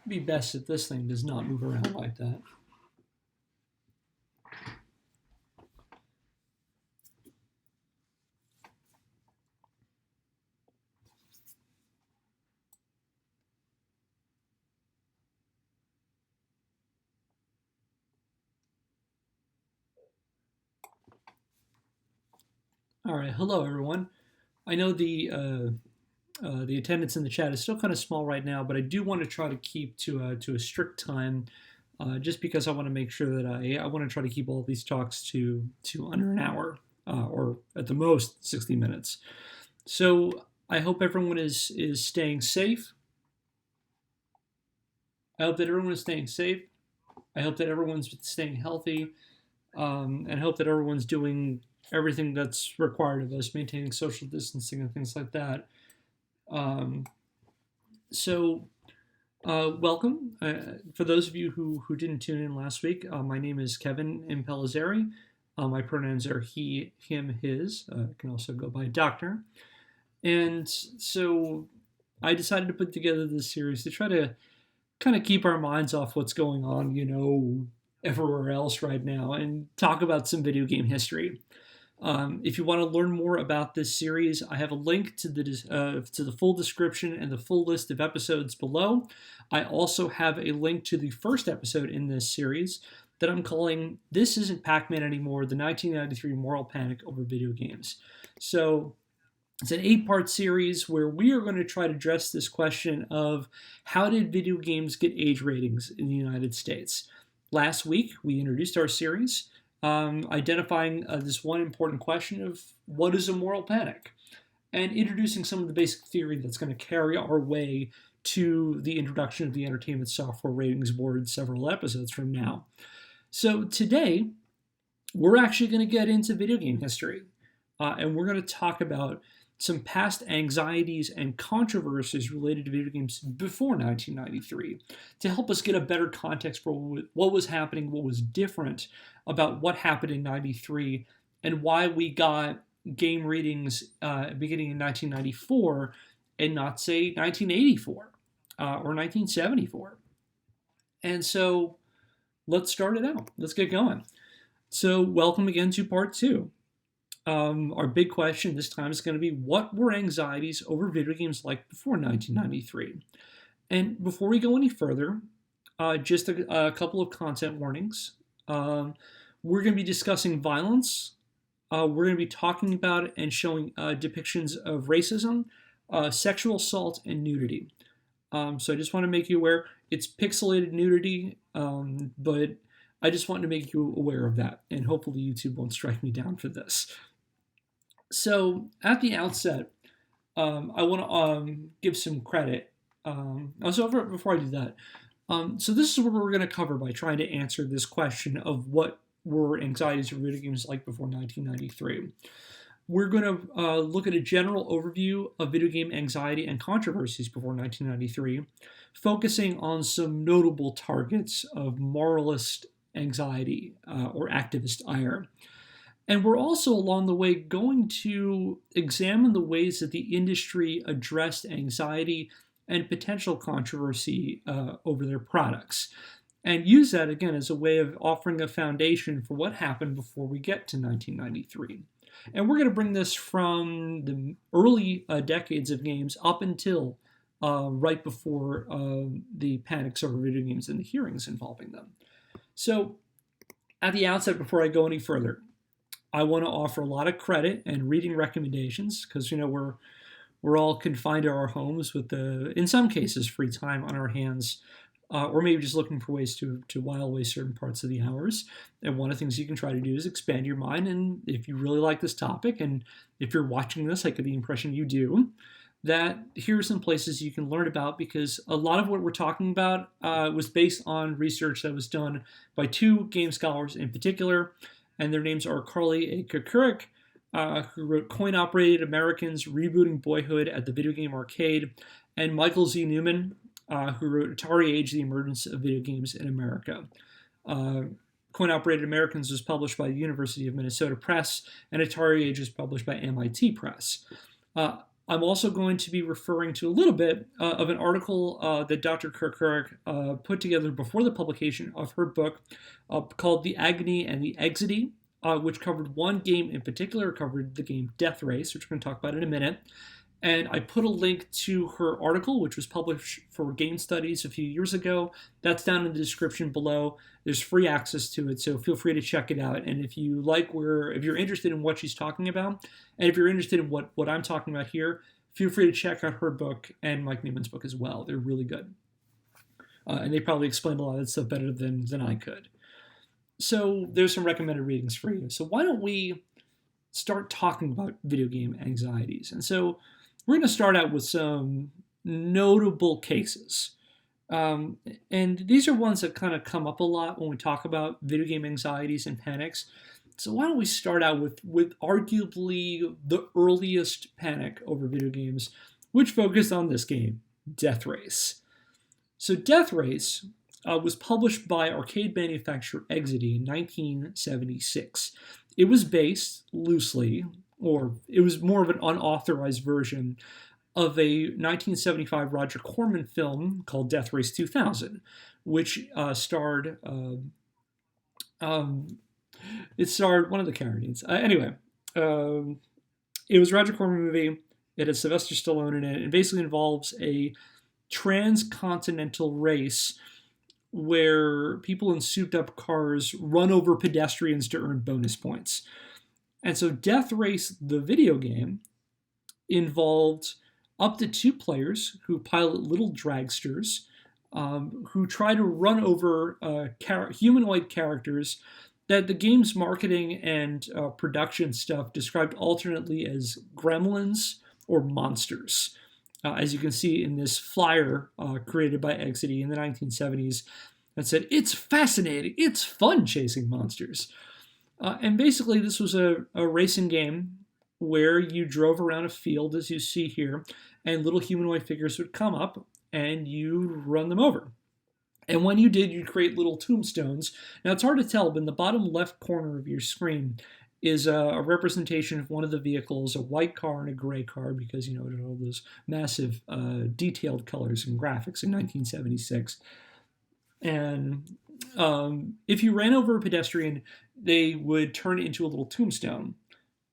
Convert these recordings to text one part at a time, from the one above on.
be best if this thing does not move around like that. All right, hello everyone. I know the attendance in the chat is still kind of small right now, but I do want to try to keep to a strict time, just because I want to make sure that I want to try to keep all these talks to under an hour, or at the most 60 minutes. So I hope everyone is staying safe. I hope that everyone is staying safe. I hope that everyone's staying healthy, and I hope that everyone's doing everything that's required of us, maintaining social distancing and things like that. Um, so, welcome. For those of you who didn't tune in last week, my name is Kevin Impellizzeri. My pronouns are he, him, his. I can also go by doctor. And so I decided to put together this series to try to kind of keep our minds off what's going on, everywhere else right now, and talk about some video game history. If you want to learn more about this series, I have a link to the full description and the full list of episodes below. I also have a link to the first episode in this series that I'm calling "This Isn't Pac-Man Anymore: The 1993 Moral Panic Over Video Games." So it's an 8-part series where we are going to try to address this question of how did video games get age ratings in the United States. Last week, we introduced our series, identifying this one important question of what is a moral panic, and introducing some of the basic theory that's going to carry our way to the introduction of the Entertainment Software Ratings Board several episodes from now. So today, we're actually going to get into video game history, and we're going to talk about some past anxieties and controversies related to video games before 1993 to help us get a better context for what was happening, what was different about what happened in 93, and why we got game ratings beginning in 1994 and not, say, 1984 or 1974. And so let's start it out. Let's get going. So welcome again to part 2. Our big question this time is going to be, what were anxieties over video games like before 1993? And before we go any further, just a couple of content warnings. We're going to be discussing violence. We're going to be talking about and showing depictions of racism, sexual assault, and nudity. So I just want to make you aware, it's pixelated nudity, but I just want to make you aware of that, and hopefully YouTube won't strike me down for this. So at the outset, I want to give some credit. Before I do that, so this is what we're going to cover by trying to answer this question of what were anxieties of video games like before 1993. We're going to look at a general overview of video game anxiety and controversies before 1993, focusing on some notable targets of moralist anxiety or activist ire. And we're also, along the way, going to examine the ways that the industry addressed anxiety and potential controversy over their products, and use that, again, as a way of offering a foundation for what happened before we get to 1993. And we're going to bring this from the early decades of games up until right before the panics over video games and the hearings involving them. So, at the outset, before I go any further, I want to offer a lot of credit and reading recommendations because we're all confined to our homes with in some cases, free time on our hands, or maybe just looking for ways to while away certain parts of the hours. And one of the things you can try to do is expand your mind. And if you really like this topic, and if you're watching this, I get the impression you do, that here are some places you can learn about, because a lot of what we're talking about was based on research that was done by 2 game scholars in particular. And their names are Carly A. Kukurik, who wrote Coin-Operated Americans Rebooting Boyhood at the Video Game Arcade, and Michael Z. Newman, who wrote Atari Age, The Emergence of Video Games in America. Coin-Operated Americans was published by the University of Minnesota Press, and Atari Age was published by MIT Press. I'm also going to be referring to a little bit of an article that Dr. Kirk put together before the publication of her book called The Agony and the Anxiety, which covered one game in particular, covered the game Death Race, which we're going to talk about in a minute. And I put a link to her article, which was published for Game Studies a few years ago. That's down in the description below. There's free access to it, so feel free to check it out. And if you're interested in what she's talking about, and if you're interested in what I'm talking about here, feel free to check out her book and Mike Newman's book as well. They're really good. And they probably explain a lot of that stuff better than I could. So there's some recommended readings for you. So why don't we start talking about video game anxieties? And so we're going to start out with some notable cases. And these are ones that kind of come up a lot when we talk about video game anxieties and panics. So why don't we start out with arguably the earliest panic over video games, which focused on this game, Death Race. So Death Race was published by arcade manufacturer Exidy in 1976. It was based loosely, or it was more of an unauthorized version of a 1975 Roger Corman film called Death Race 2000, which starred it starred one of the Carradines. It was a Roger Corman movie. It had Sylvester Stallone in it. It basically involves a transcontinental race where people in souped-up cars run over pedestrians to earn bonus points. And so Death Race, the video game, involved up to 2 players who pilot little dragsters who try to run over humanoid characters that the game's marketing and production stuff described alternately as gremlins or monsters. As you can see in this flyer created by Exidy in the 1970s that said, "It's fascinating, it's fun chasing monsters." And basically this was a racing game where you drove around a field, as you see here, and little humanoid figures would come up and you'd run them over. And when you did, you'd create little tombstones. Now, it's hard to tell, but in the bottom left corner of your screen is a representation of one of the vehicles, a white car and a gray car, because, it had all those massive detailed colors and graphics in 1976. And if you ran over a pedestrian, they would turn it into a little tombstone.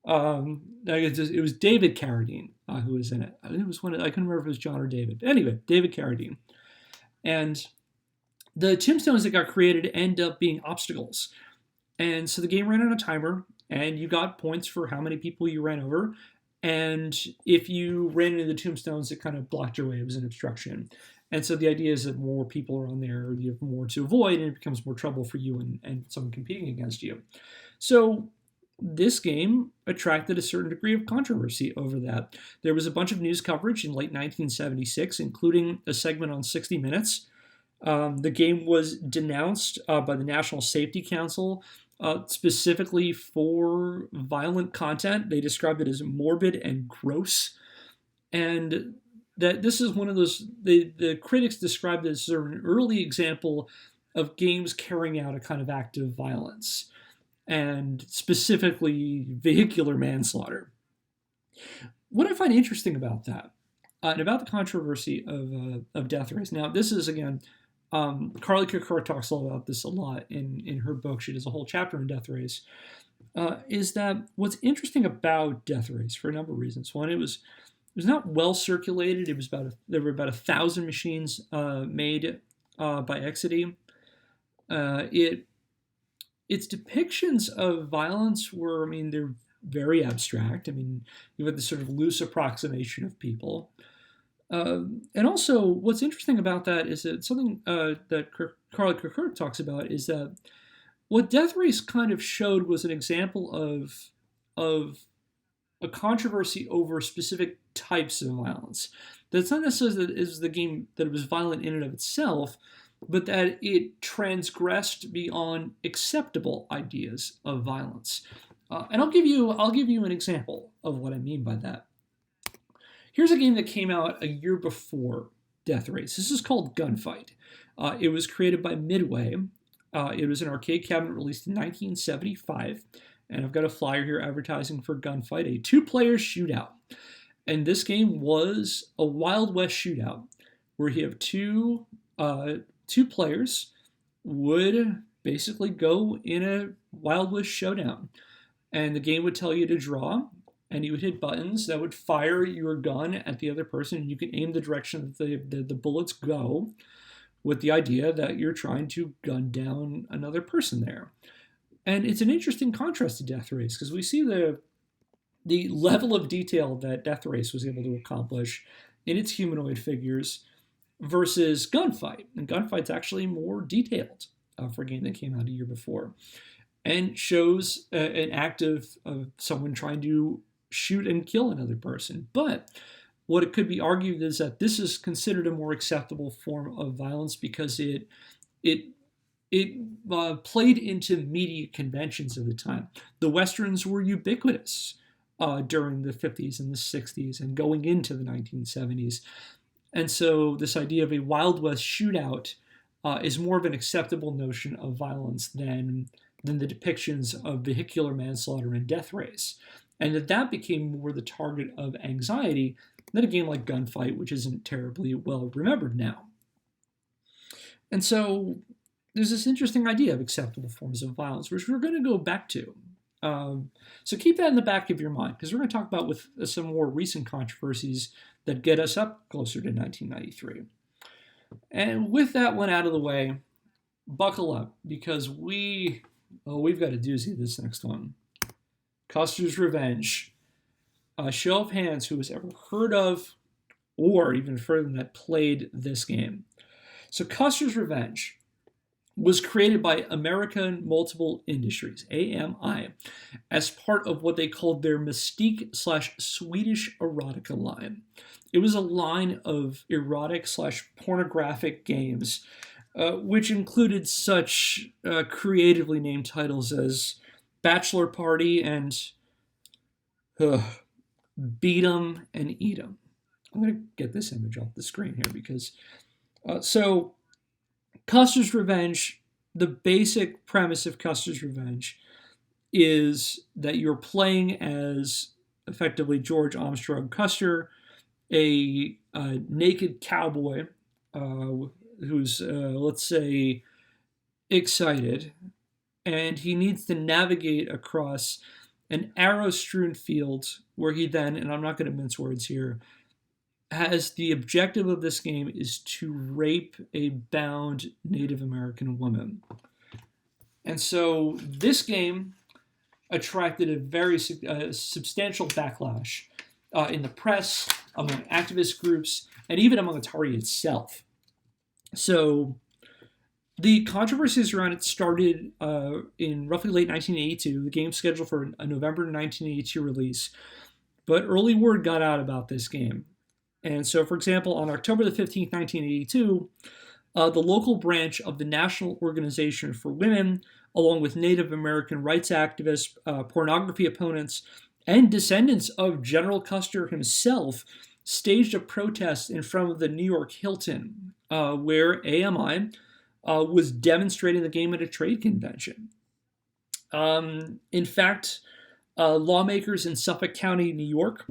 It was David Carradine who was in it. I couldn't remember if it was John or David. But anyway, David Carradine. And the tombstones that got created end up being obstacles. And so the game ran on a timer, and you got points for how many people you ran over. And if you ran into the tombstones, it kind of blocked your way. It was an obstruction. And so the idea is that more people are on there, you have more to avoid, and it becomes more trouble for you and someone competing against you. So this game attracted a certain degree of controversy over that. There was a bunch of news coverage in late 1976, including a segment on 60 Minutes. The game was denounced by the National Safety Council specifically for violent content. They described it as morbid and gross. And that this is one of those, the critics described it as sort of an early example of games carrying out a kind of act of violence, and specifically vehicular manslaughter. What I find interesting about that, and about the controversy of Death Race, now this is, again, Carly Kirkard talks about this a lot in her book. She does a whole chapter on Death Race, is that what's interesting about Death Race, for a number of reasons. One, it was not well circulated. It was there were about 1,000 machines made by Exidy. Its depictions of violence were, they're very abstract. You have this sort of loose approximation of people. And also, what's interesting about that is that something that Carly Kirkard talks about is that what Death Race kind of showed was an example of a controversy over specific types of violence. That's not necessarily that it was the game that it was violent in and of itself, but that it transgressed beyond acceptable ideas of violence. And I'll give you an example of what I mean by that. Here's a game that came out a year before Death Race. This is called Gunfight. It was created by Midway. It was an arcade cabinet released in 1975. And I've got a flyer here advertising for Gunfight, a 2-player shootout. And this game was a Wild West shootout where you have two players would basically go in a Wild West showdown, and the game would tell you to draw, and you would hit buttons that would fire your gun at the other person, and you can aim the direction that the bullets go, with the idea that you're trying to gun down another person there. And it's an interesting contrast to Death Race, because we see the level of detail that Death Race was able to accomplish in its humanoid figures versus Gunfight. And Gunfight's actually more detailed for a game that came out a year before, and shows an act of someone trying to shoot and kill another person. But what it could be argued is that this is considered a more acceptable form of violence because it played into media conventions of the time. The Westerns were ubiquitous during the 50s and the 60s and going into the 1970s. And so this idea of a Wild West shootout is more of an acceptable notion of violence than the depictions of vehicular manslaughter and Death Race. And that became more the target of anxiety than a game like Gunfight, which isn't terribly well remembered now. And so there's this interesting idea of acceptable forms of violence, which we're going to go back to. So keep that in the back of your mind, because we're going to talk about with some more recent controversies that get us up closer to 1993. And with that one out of the way, buckle up, because we've got a doozy this next one. Custer's Revenge. A show of hands who has ever heard of, or even further than that, played this game. So Custer's Revenge was created by American Multiple Industries, AMI, as part of what they called their Mystique/Swedish erotica line. It was a line of erotic/pornographic games, which included such creatively named titles as Bachelor Party and Beat 'em and Eat 'em. I'm going to get this image off the screen here because... So Custer's Revenge, the basic premise of Custer's Revenge is that you're playing as effectively George Armstrong Custer, a naked cowboy who's, let's say, excited, and he needs to navigate across an arrow-strewn field where he then, and I'm not going to mince words here, has the objective of this game is to rape a bound Native American woman. And so this game attracted a very substantial backlash in the press, among activist groups, and even among Atari itself. So the controversies around it started in roughly late 1982. The game's scheduled for a November 1982 release, but early word got out about this game. And so, for example, on October the 15th, 1982, the local branch of the National Organization for Women, along with Native American rights activists, pornography opponents, and descendants of General Custer himself, staged a protest in front of the New York Hilton, where AMI was demonstrating the game at a trade convention. In fact, lawmakers in Suffolk County, New York,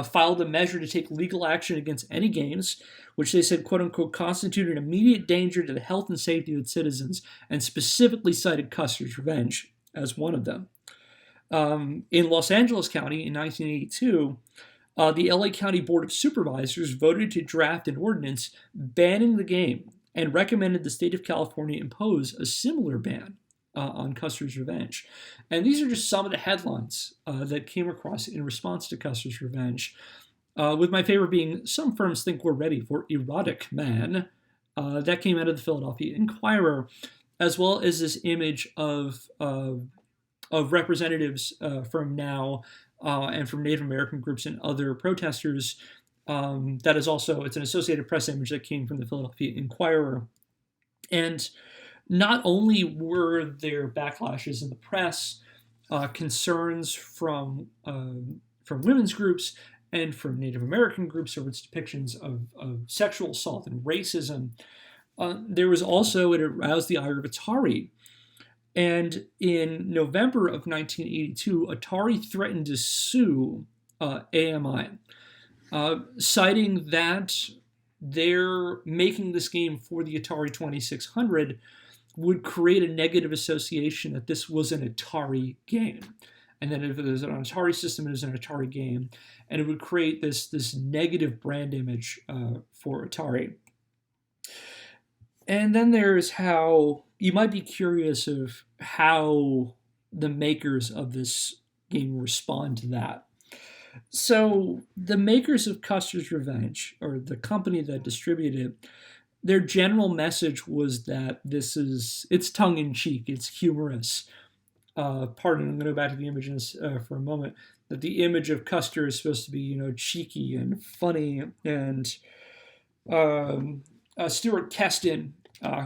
filed a measure to take legal action against any games, which they said, quote unquote, constitute an immediate danger to the health and safety of its citizens, and specifically cited Custer's Revenge as one of them. In Los Angeles County in 1982, the LA County Board of Supervisors voted to draft an ordinance banning the game and recommended the state of California impose a similar ban on Custer's Revenge. And these are just some of the headlines that came across in response to Custer's Revenge, with my favorite being, some firms think we're ready for Erotic Man. That came out of the Philadelphia Inquirer, as well as this image of representatives from NOW and from Native American groups and other protesters. That is also, it's an Associated Press image that came from the Philadelphia Inquirer. And not only were there backlashes in the press, concerns from women's groups and from Native American groups over its depictions of sexual assault and racism, there was also, it aroused the ire of Atari. And in November of 1982, Atari threatened to sue AMI. citing that they're making this game for the Atari 2600 would create a negative association that this was an Atari game. And then if it was an Atari system, it was an Atari game. And it would create this negative brand image for Atari. And then there's how you might be curious of how the makers of this game respond to that. So the makers of Custer's Revenge, or the company that distributed it, their general message was that it's tongue-in-cheek, it's humorous. Pardon, I'm going to go back to the images for a moment. That the image of Custer is supposed to be, cheeky and funny, and Stuart Keston,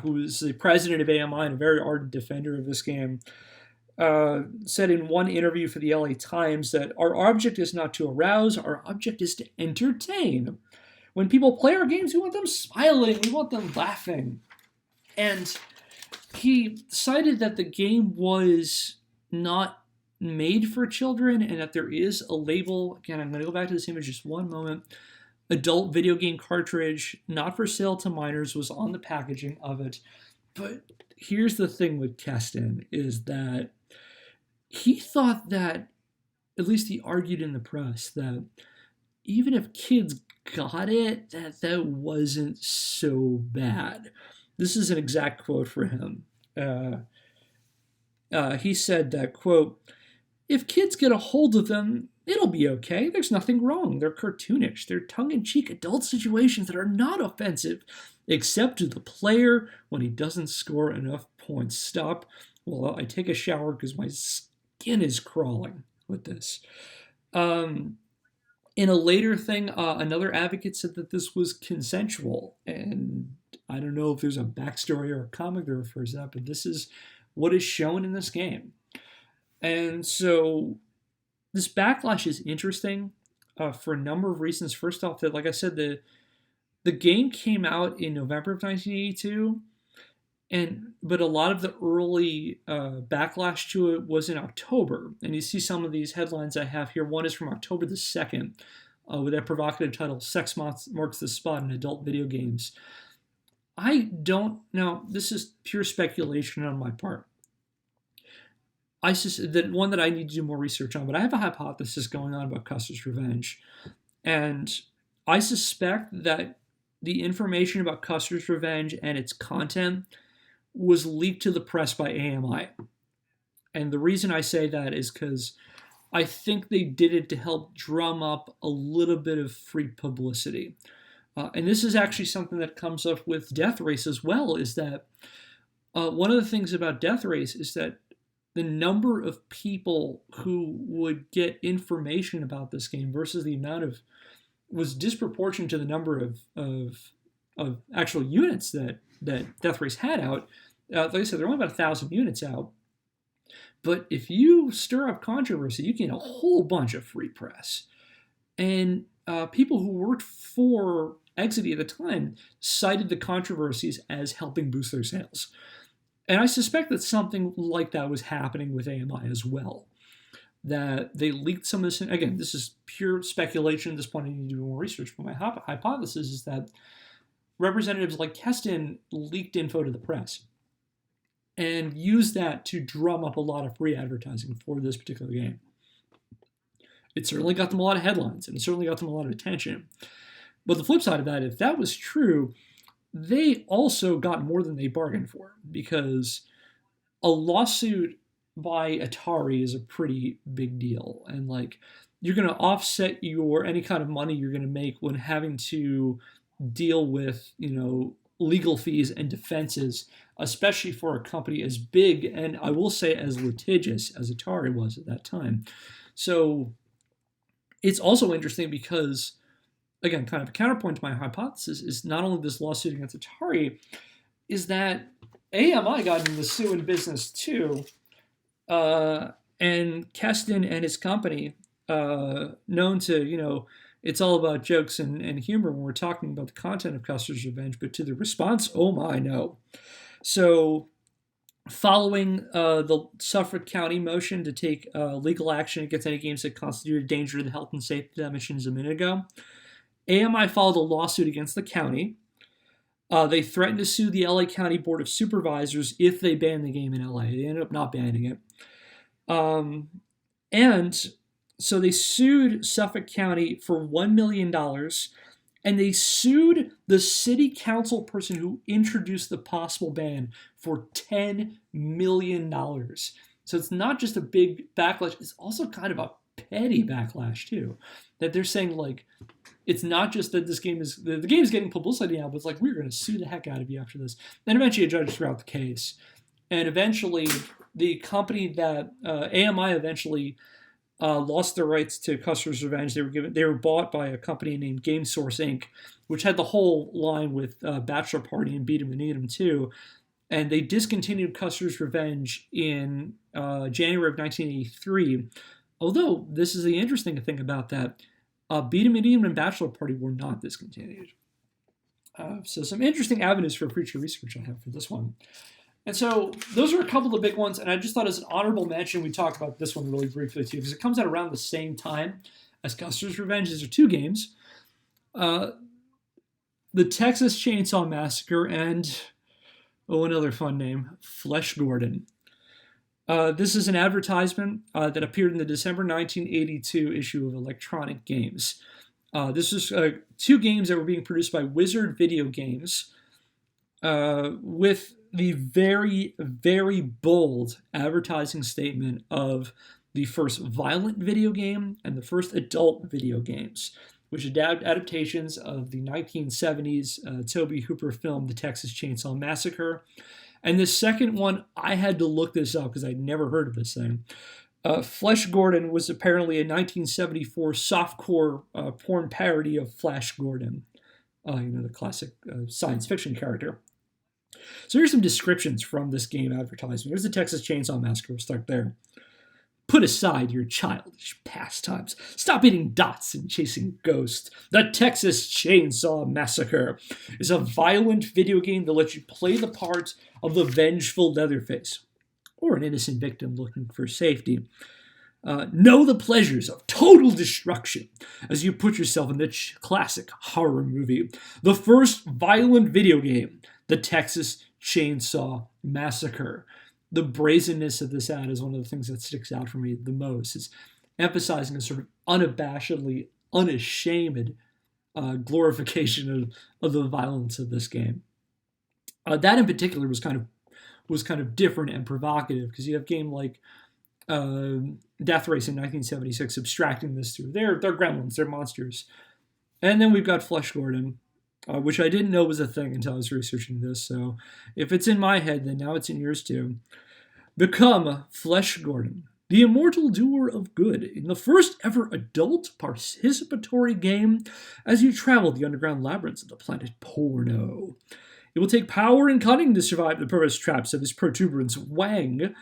who is the president of AMI and a very ardent defender of this game, said in one interview for the LA Times that our object is not to arouse, our object is to entertain. When people play our games, we want them smiling, we want them laughing. And he cited that the game was not made for children and that there is a label, again, I'm going to go back to this image just one moment, adult video game cartridge, not for sale to minors, was on the packaging of it. But here's the thing with Keston, is that he thought that, at least he argued in the press, that even if kids got it, that wasn't so bad. This is an exact quote for him. He said that, quote, if kids get a hold of them, it'll be okay. There's nothing wrong. They're cartoonish. They're tongue-in-cheek adult situations that are not offensive, except to the player when he doesn't score enough points. Stop. Well, I take a shower because my skin is crawling with this. In a later thing, another advocate said that this was consensual. And I don't know if there's a backstory or a comic that refers to that, but this is what is shown in this game. And so this backlash is interesting for a number of reasons. First off, that, like I said, the game came out in November of 1982, but a lot of the early backlash to it was in October. And you see some of these headlines I have here. One is from October the 2nd with that provocative title, Sex Marks the Spot in Adult Video Games. I don't know. This is pure speculation on my part. The one that I need to do more research on, but I have a hypothesis going on about Custer's Revenge. And I suspect that the information about Custer's Revenge and its content was leaked to the press by AMI. And the reason I say that is because I think they did it to help drum up a little bit of free publicity. And this is actually something that comes up with Death Race as well, is that one of the things about Death Race is that the number of people who would get information about this game versus the amount of was disproportionate to the number of actual units that Death Race had out. Like I said, there are only about 1,000 units out. But if you stir up controversy, you get a whole bunch of free press. And people who worked for Exidy at the time cited the controversies as helping boost their sales. And I suspect that something like that was happening with AMI as well. That they leaked some of this. Again, this is pure speculation at this point. I need to do more research. But my hypothesis is that representatives like Keston leaked info to the press and used that to drum up a lot of free advertising for this particular game. It certainly got them a lot of headlines, and it certainly got them a lot of attention. But the flip side of that, if that was true, they also got more than they bargained for, because a lawsuit by Atari is a pretty big deal. And you're going to offset any kind of money you're going to make when having to deal with, legal fees and defenses, especially for a company as big and, I will say, as litigious as Atari was at that time. So it's also interesting because, again, kind of a counterpoint to my hypothesis is not only this lawsuit against Atari, is that AMI got into the suing business too. And Keston and his company, known to, it's all about jokes and humor when we're talking about the content of Custer's Revenge, but to the response, oh my, no. So following the Suffolk County motion to take legal action against any games that constitute a danger to the health and safety that I mentioned a minute ago, AMI filed a lawsuit against the county. They threatened to sue the LA County Board of Supervisors if they banned the game in LA. They ended up not banning it. And so they sued Suffolk County for $1 million, and they sued the city council person who introduced the possible ban for $10 million. So it's not just a big backlash, it's also kind of a petty backlash too. That they're saying, like, it's not just that this game is, the game is getting publicity now, but it's like, we're going to sue the heck out of you after this. And eventually a judge threw out the case. And eventually the company that, AMI eventually lost their rights to Custer's Revenge. They were bought by a company named Game Source Inc., which had the whole line with Bachelor Party and Beat 'em and Eat 'em too. And they discontinued Custer's Revenge in January of 1983. Although, this is the interesting thing about that, Beat 'em and Eat 'em and Bachelor Party were not discontinued. So some interesting avenues for future research I have for this one. And so those are a couple of big ones, and I just thought as an honorable mention, we talk about this one really briefly too, because it comes out around the same time as Custer's Revenge. These are two games. The Texas Chainsaw Massacre and, another fun name, Flesh Gordon. This is an advertisement that appeared in the December 1982 issue of Electronic Games. This was two games that were being produced by Wizard Video Games with the very, very bold advertising statement of the first violent video game and the first adult video games, which are adaptations of the 1970s Tobe Hooper film, The Texas Chainsaw Massacre. And the second one, I had to look this up because I'd never heard of this thing. Flesh Gordon was apparently a 1974 softcore porn parody of Flash Gordon, the classic science fiction character. So here's some descriptions from this game advertisement. Here's the Texas Chainsaw Massacre. We'll start there. Put aside your childish pastimes. Stop eating dots and chasing ghosts. The Texas Chainsaw Massacre is a violent video game that lets you play the part of the vengeful Leatherface, or an innocent victim looking for safety. Know the pleasures of total destruction as you put yourself in the classic horror movie. The first violent video game, The Texas Chainsaw Massacre. The brazenness of this ad is one of the things that sticks out for me the most. It's emphasizing a sort of unabashedly, unashamed glorification of the violence of this game. That in particular was kind of different and provocative, because you have a game like Death Race in 1976 abstracting this through. They're gremlins, they're monsters. And then we've got Flesh Gordon, which I didn't know was a thing until I was researching this. So if it's in my head, then now it's in yours too. Become Flesh Gordon, the immortal doer of good, in the first ever adult participatory game as you travel the underground labyrinths of the planet Porno. It will take power and cunning to survive the perverse traps of this protuberance Wang.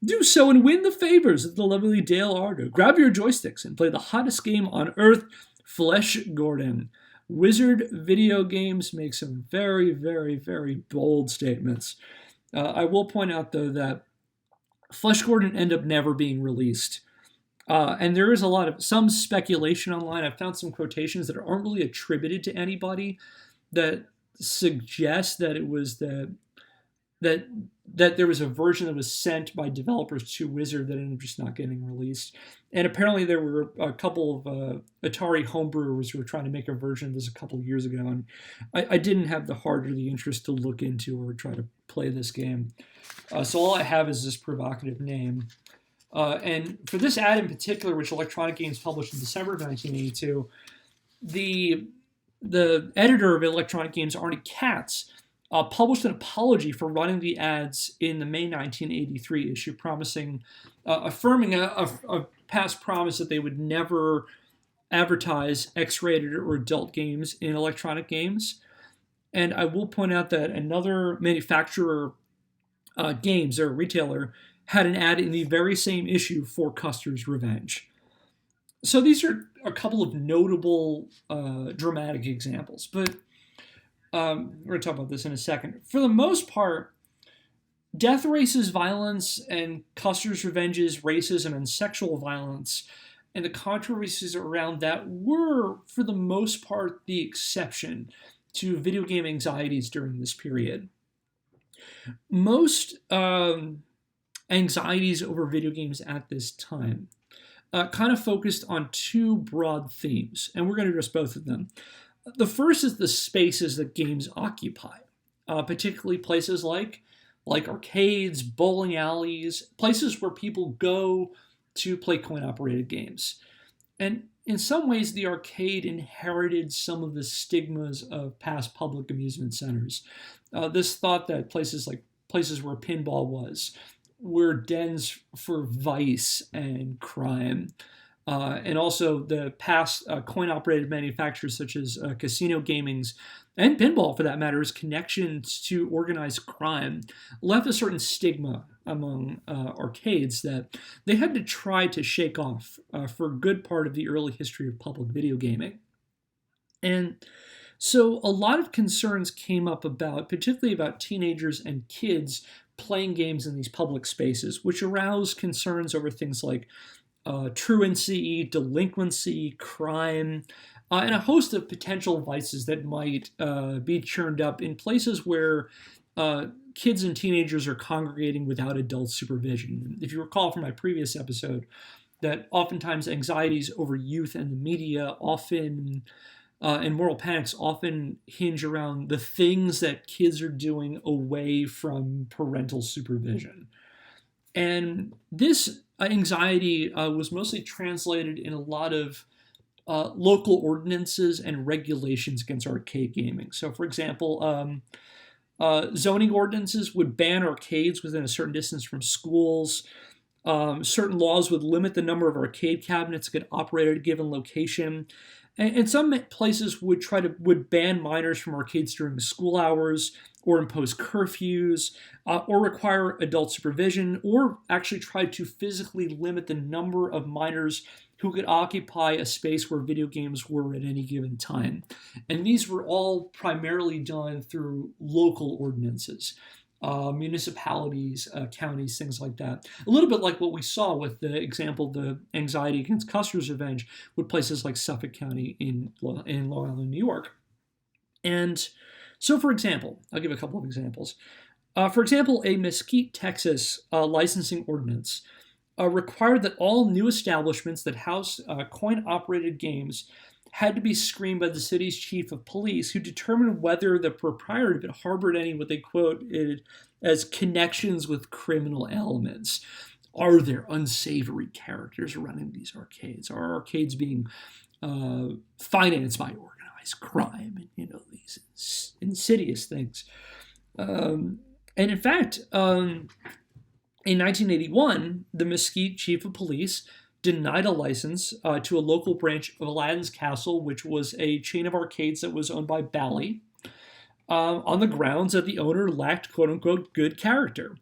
Do so and win the favors of the lovely Dale Ardo. Grab your joysticks and play the hottest game on Earth, Flesh Gordon. Wizard Video Games makes some very, very, very bold statements. I will point out, though, that Flesh Gordon ended up never being released. And there is some speculation online. I've found some quotations that aren't really attributed to anybody that suggest that it was that there was a version that was sent by developers to Wizard that ended up just not getting released. And apparently there were a couple of Atari homebrewers who were trying to make a version of this a couple of years ago, and I didn't have the heart or the interest to look into or try to play this game. So all I have is this provocative name. And for this ad in particular, which Electronic Games published in December of 1982, the editor of Electronic Games, Arnie Katz, published an apology for running the ads in the May 1983 issue, affirming a past promise that they would never advertise X-rated or adult games in Electronic Games. And I will point out that another manufacturer, games, or retailer, had an ad in the very same issue for Custer's Revenge. So these are a couple of notable dramatic examples, but we're going to talk about this in a second. For the most part, Death Race's violence and Custer's Revenge's racism and sexual violence and the controversies around that were, for the most part, the exception to video game anxieties during this period. Most anxieties over video games at this time kind of focused on two broad themes, and we're going to address both of them. The first is the spaces that games occupy, particularly places like arcades, bowling alleys, places where people go to play coin-operated games. And in some ways, the arcade inherited some of the stigmas of past public amusement centers. This thought that places where pinball was were dens for vice and crime. And also the past coin-operated manufacturers such as casino gaming's and pinball, for that matter, connections to organized crime left a certain stigma among arcades that they had to try to shake off for a good part of the early history of public video gaming. And so a lot of concerns came up particularly about teenagers and kids playing games in these public spaces, which aroused concerns over things like truancy, delinquency, crime, and a host of potential vices that might be churned up in places where kids and teenagers are congregating without adult supervision. If you recall from my previous episode, that oftentimes anxieties over youth and the media and moral panics often hinge around the things that kids are doing away from parental supervision. And this anxiety was mostly translated in a lot of local ordinances and regulations against arcade gaming. So, for example, zoning ordinances would ban arcades within a certain distance from schools. Certain laws would limit the number of arcade cabinets that could operate at a given location. And some places would ban minors from arcades during school hours, or impose curfews, or require adult supervision, or actually try to physically limit the number of minors who could occupy a space where video games were at any given time. And these were all primarily done through local ordinances, municipalities, counties, things like that. A little bit like what we saw with the example, the anxiety against Custer's Revenge, with places like Suffolk County in Long Island, New York. And so, for example, I'll give a couple of examples. For example, a Mesquite, Texas licensing ordinance required that all new establishments that house coin-operated games had to be screened by the city's chief of police, who determined whether the proprietor of it harbored any what they quoted as connections with criminal elements. Are there unsavory characters running these arcades? Are arcades being financed by organized crime and these insidious things? And in fact, in 1981, the Mesquite chief of police denied a license to a local branch of Aladdin's Castle, which was a chain of arcades that was owned by Bally, on the grounds that the owner lacked quote-unquote good character.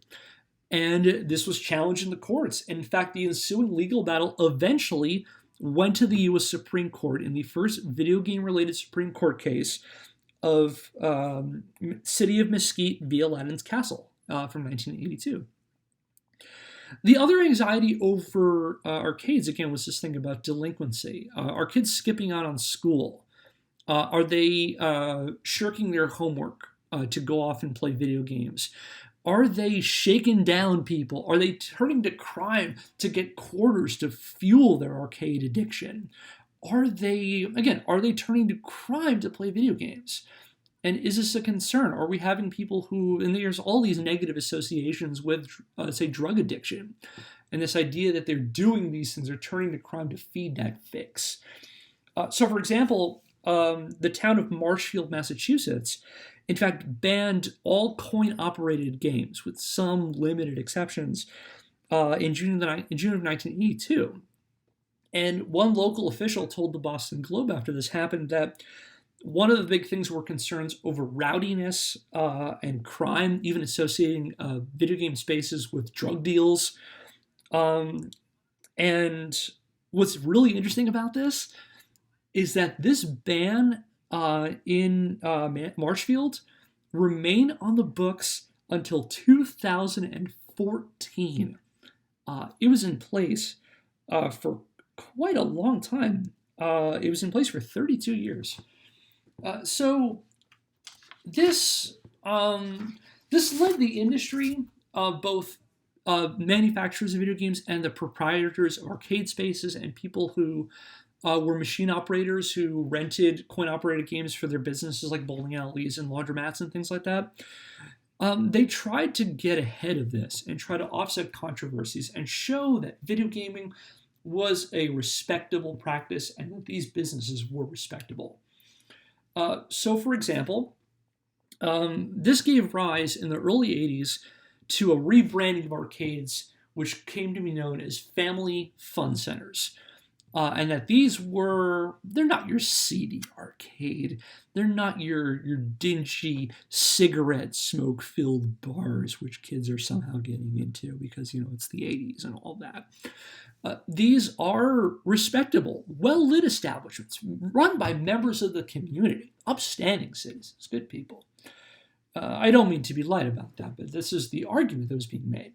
And this was challenged in the courts. In fact, the ensuing legal battle eventually went to the U.S. Supreme Court in the first video game-related Supreme Court case of City of Mesquite v. Aladdin's Castle from 1982. The other anxiety over arcades, again, was this thing about delinquency. Are kids skipping out on school? Are they shirking their homework to go off and play video games? Are they shaking down people? Are they turning to crime to get quarters to fuel their arcade addiction? Are they turning to crime to play video games? And is this a concern? Are we having people who, and there's all these negative associations with, say, drug addiction, and this idea that they're doing these things, they're turning to crime to feed that fix. So, for example, the town of Marshfield, Massachusetts, in fact, banned all coin-operated games, with some limited exceptions, in June of 1982. And one local official told the Boston Globe after this happened that one of the big things were concerns over rowdiness and crime, even associating video game spaces with drug deals. And what's really interesting about this is that this ban in Marshfield remained on the books until 2014. It was in place for quite a long time. It was in place for 32 years. So this this led the industry, both manufacturers of video games and the proprietors of arcade spaces and people who were machine operators who rented coin-operated games for their businesses like bowling alleys and laundromats and things like that. They tried to get ahead of this and try to offset controversies and show that video gaming was a respectable practice and that these businesses were respectable. So, for example, this gave rise in the early 80s to a rebranding of arcades, which came to be known as family fun centers. And that they're not your seedy arcade. They're not your dingy cigarette smoke filled bars, which kids are somehow getting into because, it's the 80s and all that. These are respectable, well lit establishments run by members of the community, upstanding citizens, good people. I don't mean to be light about that, but this is the argument that was being made.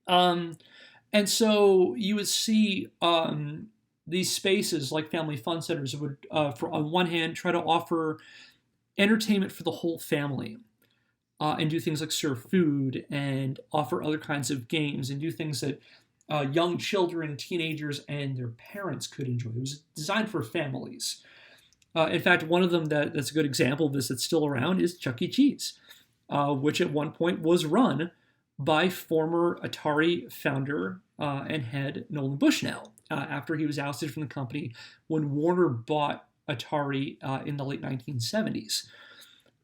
And so you would see these spaces like family fun centers would, on one hand, try to offer entertainment for the whole family and do things like serve food and offer other kinds of games and do things that young children, teenagers, and their parents could enjoy. It was designed for families. In fact, one of them that's a good example of this that's still around is Chuck E. Cheese, which at one point was run by former Atari founder and head Nolan Bushnell after he was ousted from the company when Warner bought Atari in the late 1970s.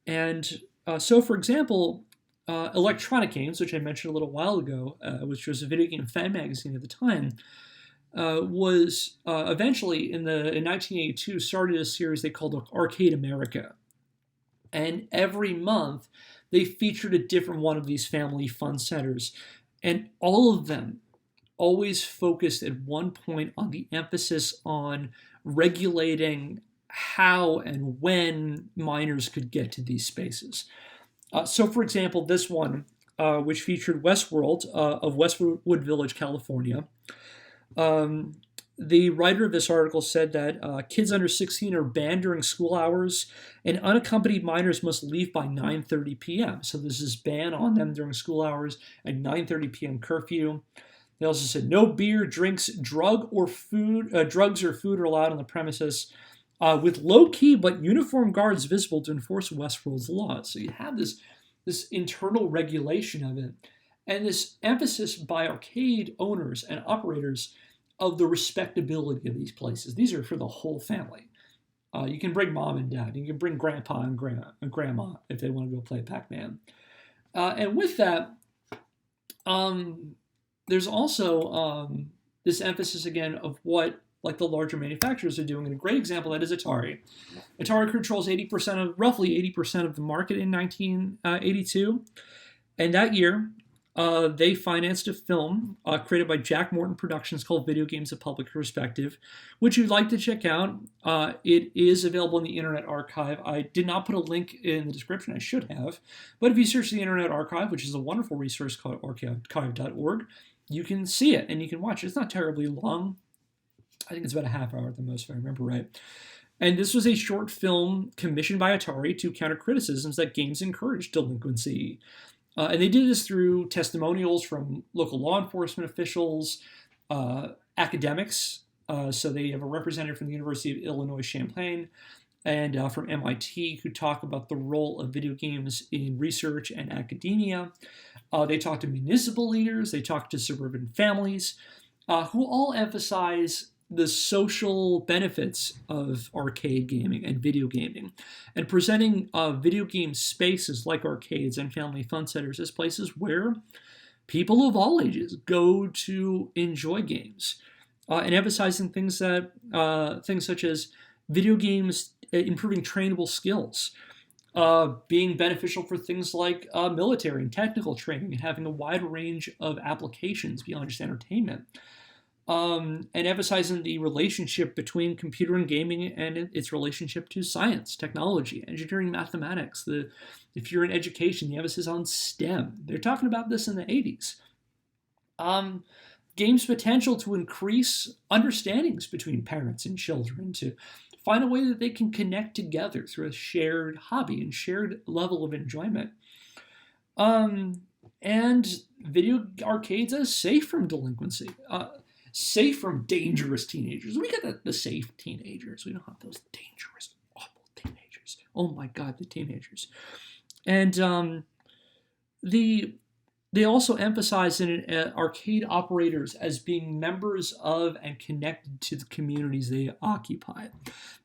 And so, for example, Electronic Games, which I mentioned a little while ago, which was a video game fan magazine at the time, was eventually in 1982 started a series they called Arcade America. And every month they featured a different one of these family fun centers. And all of them always focused at one point on the emphasis on regulating how and when minors could get to these spaces. So, for example, this one, which featured Westworld of Westwood Village, California, the writer of this article said that kids under 16 are banned during school hours, and unaccompanied minors must leave by 9:30 p.m. So this is ban on them during school hours and 9:30 p.m. curfew. They also said no beer, drinks, drugs or food are allowed on the premises, with low-key but uniformed guards visible to enforce Westworld's laws. So you have this internal regulation of it, and this emphasis by arcade owners and operators of the respectability of these places. These are for the whole family. You can bring mom and dad. You can bring grandpa and grandma if they want to go play Pac-Man. And with that, there's also this emphasis again of what like the larger manufacturers are doing. And a great example of that is Atari. Atari controls roughly 80% of the market in 1982. And that year, they financed a film created by Jack Morton Productions called Video Games: A Public Perspective, which you'd like to check out. It is available in the Internet Archive. I did not put a link in the description. I should have. But if you search the Internet Archive, which is a wonderful resource called archive.org, you can see it and you can watch it. It's not terribly long. I think it's about a half hour at the most, if I remember right. And this was a short film commissioned by Atari to counter criticisms that games encourage delinquency. And they did this through testimonials from local law enforcement officials, academics. So they have a representative from the University of Illinois Champaign and from MIT who talk about the role of video games in research and academia. They talk to municipal leaders. They talk to suburban families who all emphasize the social benefits of arcade gaming and video gaming, and presenting video game spaces like arcades and family fun centers as places where people of all ages go to enjoy games, and emphasizing things such as video games improving trainable skills, being beneficial for things like military and technical training, and having a wide range of applications beyond just entertainment. And emphasizing the relationship between computer and gaming and its relationship to science, technology, engineering, mathematics. If you're in education, the emphasis on STEM. They're talking about this in the 80s. games' potential to increase understandings between parents and children, to find a way that they can connect together through a shared hobby and shared level of enjoyment. And video arcades as safe from delinquency, safe from dangerous teenagers. We got the safe teenagers. We don't have those dangerous, awful teenagers. Oh my God, the teenagers. And they also emphasize in it arcade operators as being members of and connected to the communities they occupy.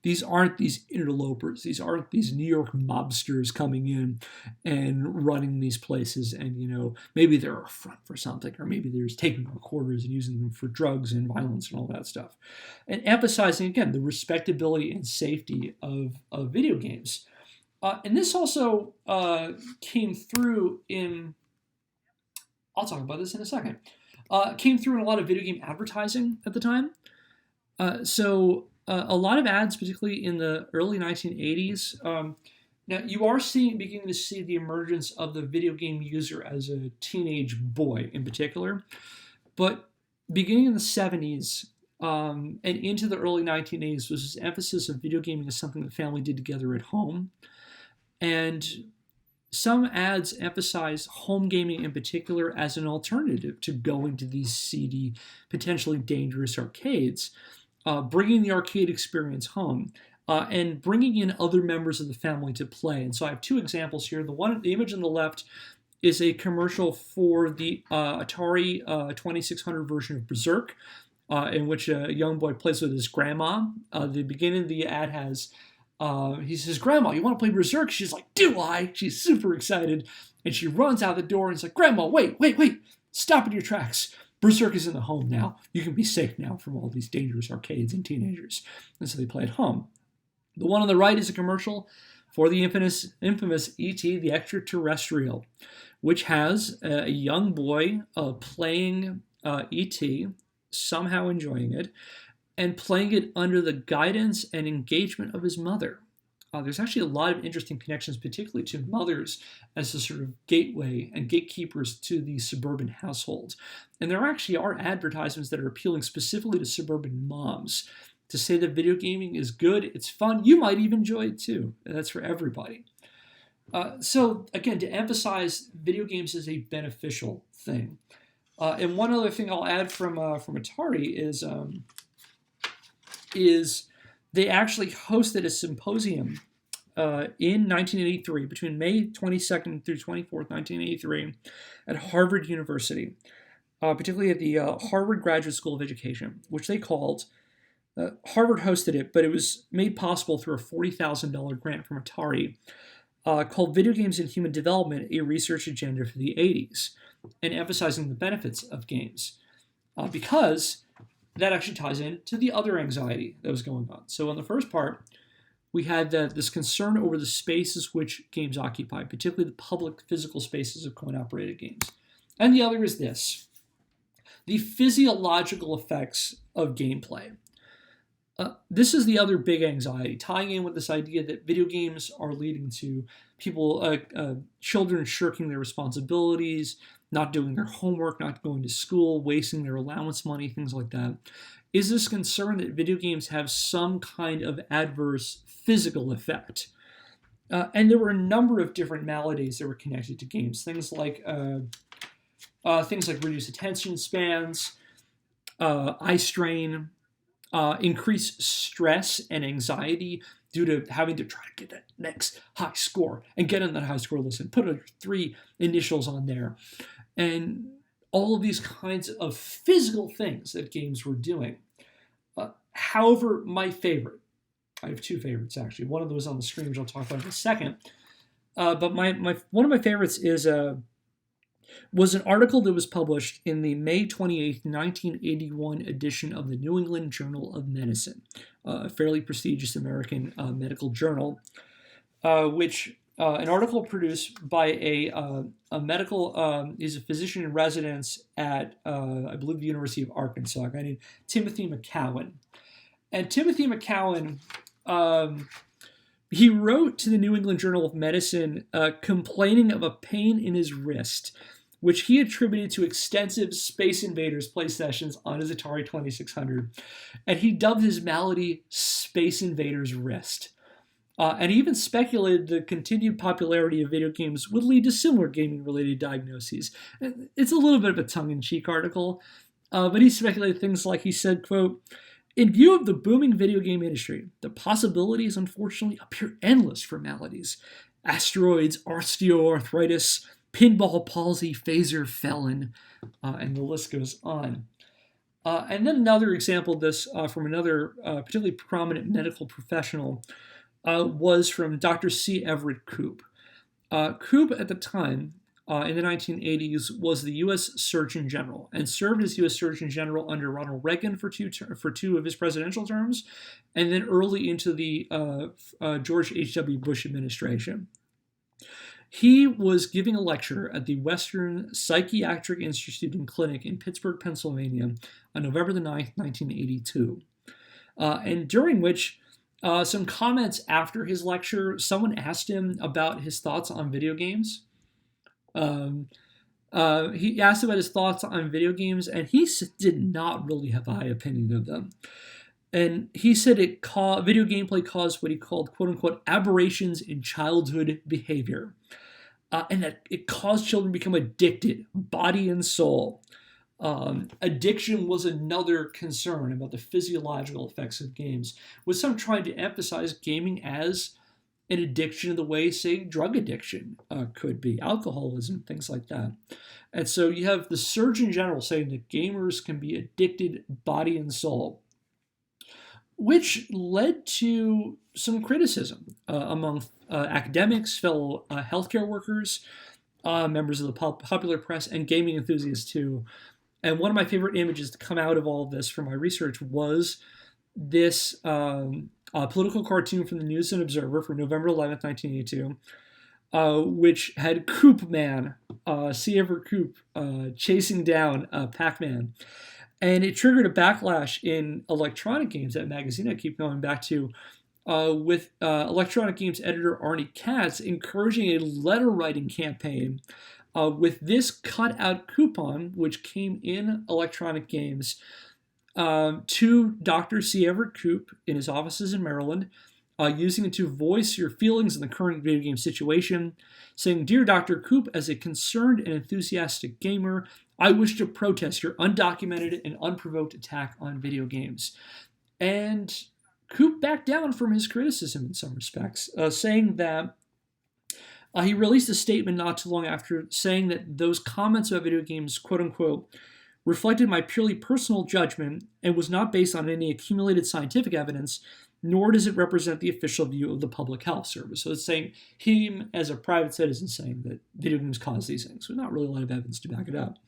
These aren't these interlopers. These aren't these New York mobsters coming in and running these places. And, maybe they're a front for something, or maybe they're just taking recorders and using them for drugs and violence and all that stuff. And emphasizing, again, the respectability and safety of video games. And this also came through in... I'll talk about this in a second. Came through in a lot of video game advertising at the time. So a lot of ads, particularly in the early 1980s. Now, you are beginning to see the emergence of the video game user as a teenage boy in particular. But beginning in the 70s and into the early 1980s was this emphasis of video gaming as something the family did together at home. And some ads emphasize home gaming in particular as an alternative to going to these seedy, potentially dangerous arcades, bringing the arcade experience home, and bringing in other members of the family to play. And so I have two examples here. The image on the left is a commercial for the Atari 2600 version of Berserk, in which a young boy plays with his grandma. The beginning of the ad has... he says, "Grandma, you want to play Berserk?" She's like, "Do I?" She's super excited. And she runs out the door and is like, "Grandma, wait. Stop in your tracks. Berserk is in the home now. You can be safe now from all these dangerous arcades and teenagers." And so they play at home. The one on the right is a commercial for the infamous E.T. the Extraterrestrial, which has a young boy playing E.T., somehow enjoying it, and playing it under the guidance and engagement of his mother. There's actually a lot of interesting connections, particularly to mothers as a sort of gateway and gatekeepers to the suburban household. And there actually are advertisements that are appealing specifically to suburban moms to say that video gaming is good, it's fun, you might even enjoy it too. And that's for everybody. So again, to emphasize video games as a beneficial thing. And one other thing I'll add from Atari is they actually hosted a symposium in 1983, between May 22nd through 24th, 1983, at Harvard University, particularly at the Harvard Graduate School of Education, which they called, Harvard hosted it, but it was made possible through a $40,000 grant from Atari, called Video Games in Human Development, a Research Agenda for the 80s, and emphasizing the benefits of games. Because that actually ties in to the other anxiety that was going on. So on the first part, we had this concern over the spaces which games occupy, particularly the public physical spaces of coin-operated games. And the other is this: the physiological effects of gameplay. This is the other big anxiety, tying in with this idea that video games are leading to people, children shirking their responsibilities, not doing their homework, not going to school, wasting their allowance money, things like that. Is this concern that video games have some kind of adverse physical effect? And there were a number of different maladies that were connected to games. Things like reduced attention spans, eye strain, increased stress and anxiety due to having to try to get that next high score and get on that high score list and put your 3 initials on there. And all of these kinds of physical things that games were doing. However, my favorite, I have 2 favorites actually. One of those on the screen, which I'll talk about in a second. But one of my favorites was an article that was published in the May 28th, 1981 edition of the New England Journal of Medicine, a fairly prestigious American medical journal, which an article produced by a medical, he's a physician in residence at, I believe, the University of Arkansas, a guy named Timothy McCowan. And Timothy McCowan, he wrote to the New England Journal of Medicine complaining of a pain in his wrist which he attributed to extensive Space Invaders play sessions on his Atari 2600. And he dubbed his malady Space Invaders Wrist. And he even speculated the continued popularity of video games would lead to similar gaming-related diagnoses. It's a little bit of a tongue-in-cheek article, but he speculated things like, he said, quote, "In view of the booming video game industry, the possibilities unfortunately appear endless for maladies. Asteroids, osteoarthritis, pinball palsy, phaser, felon," and the list goes on. And then another example of this from another particularly prominent medical professional was from Dr. C. Everett Koop. Koop at the time, in the 1980s, was the U.S. Surgeon General and served as U.S. Surgeon General under Ronald Reagan for two of his presidential terms, and then early into the George H.W. Bush administration. He was giving a lecture at the Western Psychiatric Institute and Clinic in Pittsburgh, Pennsylvania on November the 9th, 1982, and during which some comments after his lecture, someone asked him about his thoughts on video games. He asked about his thoughts on video games, and he did not really have a high opinion of them. And he said video gameplay caused what he called, quote unquote, aberrations in childhood behavior. And that it caused children to become addicted, body and soul. Addiction was another concern about the physiological effects of games, with some trying to emphasize gaming as an addiction in the way, say, drug addiction could be, alcoholism, things like that. And so you have the Surgeon General saying that gamers can be addicted body and soul, which led to some criticism among academics, fellow healthcare workers, members of the popular press, and gaming enthusiasts too. And one of my favorite images to come out of all of this from my research was this political cartoon from the News and Observer from November 11th, 1982, which had Pac-Man, C. Everett Koop, chasing down Pac-Man. And it triggered a backlash in electronic games, that magazine I keep going back to, with electronic games editor Arnie Katz encouraging a letter-writing campaign with this cut-out coupon, which came in electronic games, to Dr. C. Everett Koop in his offices in Maryland, using it to voice your feelings in the current video game situation, saying, "Dear Dr. Koop, as a concerned and enthusiastic gamer, I wish to protest your undocumented and unprovoked attack on video games." And Koop backed down from his criticism in some respects, saying that he released a statement not too long after saying that those comments about video games, quote unquote, reflected my purely personal judgment and was not based on any accumulated scientific evidence, nor does it represent the official view of the Public Health Service. So it's saying him as a private citizen saying that video games cause these things. So not really a lot of evidence to back it up.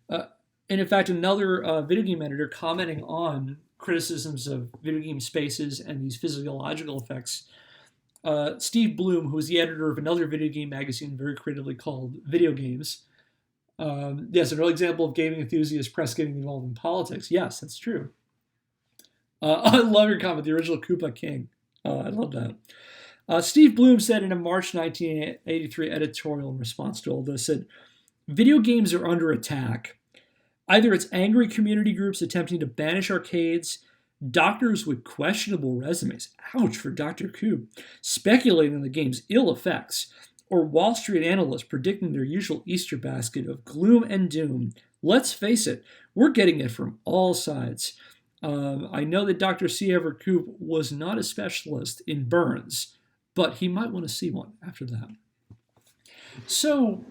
And in fact, another video game editor commenting on criticisms of video game spaces and these physiological effects, Steve Bloom, who was the editor of another video game magazine very creatively called Video Games. Yes, an early example of gaming enthusiast press getting involved in politics. Yes, that's true. I love your comment, the original Koopa King. I love that. Steve Bloom said in a March 1983 editorial in response to all this, said, "Video games are under attack. Either it's angry community groups attempting to banish arcades, doctors with questionable resumes, ouch for Dr. Koop, speculating on the game's ill effects, or Wall Street analysts predicting their usual Easter basket of gloom and doom. Let's face it, we're getting it from all sides." I know that Dr. C. Everett Koop was not a specialist in burns, but he might want to see one after that. So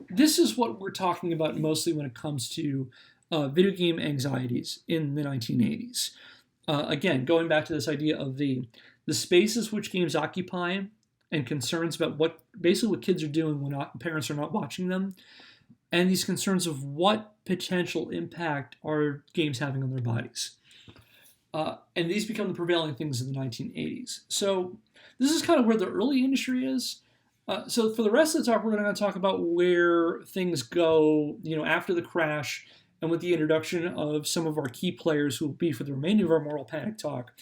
this is what we're talking about mostly when it comes to video game anxieties in the 1980s. Again, going back to this idea of the spaces which games occupy and concerns about what kids are doing when parents are not watching them, and these concerns of what potential impact are games having on their bodies. And these become the prevailing things in the 1980s. So this is kind of where the early industry is. So for the rest of the talk, we're going to talk about where things go, after the crash, and with the introduction of some of our key players who will be for the remainder of our Moral Panic talk,